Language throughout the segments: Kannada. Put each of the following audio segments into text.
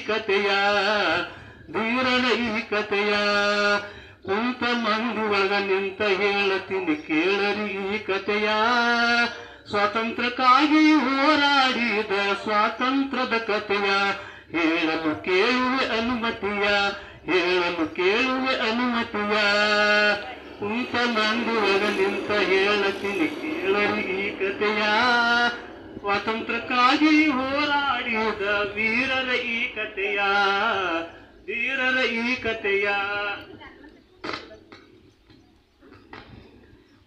ಕತೆಯ ಧೀರರ ಈ ಕತೆಯ ಕುಂತ ಮಂದಿ ಒಳಗ ನಿಂತ ಹೇಳತೀನಿ ಕೇಳರಿ ಈ ಕತೆಯ ಸ್ವಾತಂತ್ರ್ಯಕ್ಕಾಗಿ ಹೋರಾಡಿದ ಸ್ವಾತಂತ್ರ್ಯದ ಕತೆಯ ಹೇಳಲು ಕೇಳುವೆ ಅನುಮತಿಯ ಹೇಳಲು ಕೇಳುವೆ ಅನುಮತಿಯ ಕುಂತ ಮಂದಿ ಒಳಗ ನಿಂತ ಹೇಳತೀನಿ ಕೇಳರಿ ಈ ಕತೆಯ ಸ್ವಾತಂತ್ರ್ಯಕ್ಕಾಗಿ ಹೋರಾಡಿದ ವೀರರ ಈ ಕತೆಯ ಧೀರರ ಈ ಕತೆಯ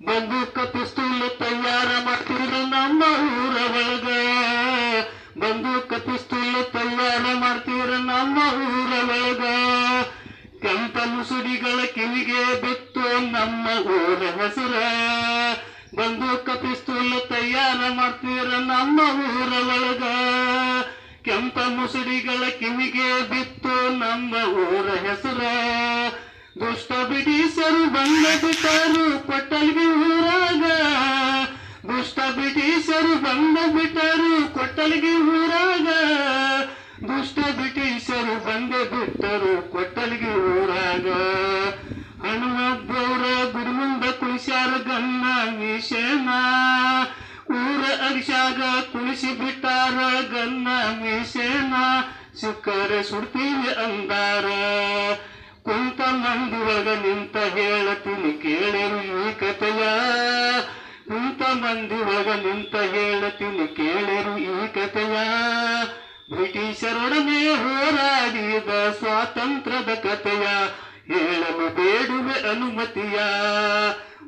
ಬಂದೂಕ ಪಿಸ್ತೂಲ್ ತಯಾರ ಮಾಡ್ತಿದ್ರು ನಮ್ಮ ಊರ ಒಳಗ ಬಂದೂಕ ಪಿಸ್ತೂಲ್ ತಯಾರ ಮಾಡ್ತಿದ್ರು ನಮ್ಮ ಊರ ಒಳಗ ಕೆಂಪ ಮುಸುಡಿಗಳ ಕಿವಿಗೆ ಬಿತ್ತು ನಮ್ಮ ಊರ ಹೆಸರ ಬಂದೂಕ ಪಿಸ್ತೂಲ್ ತಯಾರ ಮಾಡ್ತಿದ್ರು ನಮ್ಮ ಊರ ಒಳಗ ಕೆಂಪ ಮುಸುಡಿಗಳ ಕಿವಿಗೆ ಬಿತ್ತು ನಮ್ಮ ಊರ ಹೆಸರ ದುಷ್ಟ ಬ್ರಿಟಿಷರು ಬಂದ ಬಿಟ್ಟರು ಕೊಟ್ಟಲ್ಗಿ ಊರಾಗ ದುಷ್ಟ ಬ್ರಿಟಿಷರು ಬಂದ ಬಿಟ್ಟರು ಕೊಟ್ಟಲ್ಗಿ ಊರಾಗ ದುಷ್ಟ ಬ್ರಿಟಿಷರು ಬಂದ ಬಿಟ್ಟರು ಕೊಟ್ಟಲ್ಗಿ ಊರಾಗ ಹನುಮದ್ದವರ ಗುಡಿಮುಂದ ಕುಳಿಸ್ಯಾರ ಗನ್ನ ಮೀಸೇನ ಊರ ಅರಿಶಾಗ ಕುಳಿಸಿ ಬಿಟ್ಟಾರ ಗನ್ನ ಮೀಸೇನ ಸಿಕ್ಕರೆ ಸುಡ್ತೀವಿ ಅಂದಾರ ಕುಂತ ಮಂದಿ ಒಳಗ ನಿಂತ ಹೇಳತೀನಿ ಕೇಳರು ಈ ಕತೆಯ ಕುಂತ ಮಂದಿ ಒಳಗ ನಿಂತ ಹೇಳತೀನಿ ಕೇಳರು ಈ ಕತೆಯ ಬ್ರಿಟಿಷರೊಡನೆ ಹೋರಾಡಿದ ಸ್ವಾತಂತ್ರ್ಯದ ಕತೆಯ ಹೇಳಲು ಬೇಡುವೆ ಅನುಮತಿಯ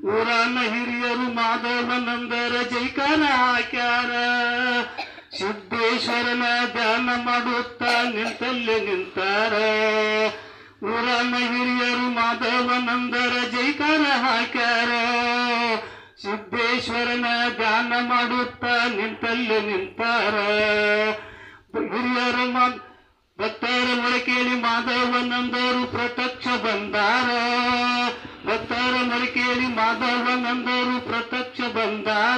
ಊರಾನ ಹಿರಿಯರು ಮಾಧವನಂದರ ಜೈಕಾರ ಹಾಕ್ಯಾರ ಸಿದ್ದೇಶ್ವರನ ಧ್ಯಾನ ಮಾಡುತ್ತಾ ನಿಂತಲ್ಲೇ ನಿಂತಾರ ಊರಾನ ಹಿರಿಯರು ಮಾಧವನಂದರ ಜೈಕಾರ ಹಾಕ್ಯಾರ ಸಿದ್ದೇಶ್ವರನ ಧ್ಯಾನ ಮಾಡುತ್ತಾ ನಿಂತಲ್ಲೇ ನಿಂತಾರ ಹಿರಿಯರ ಭಕ್ತರ ಮೊಳಕೇಳಿ ಮಾಧವನಂದರು ಪ್ರತ್ಯಕ್ಷ ಬಂದಾರ ಭಕ್ತರ ಮೊಳಕೇಳಿ ಮಾಧವನಂದರು ಪ್ರತ್ಯಕ್ಷ ಬಂದಾರ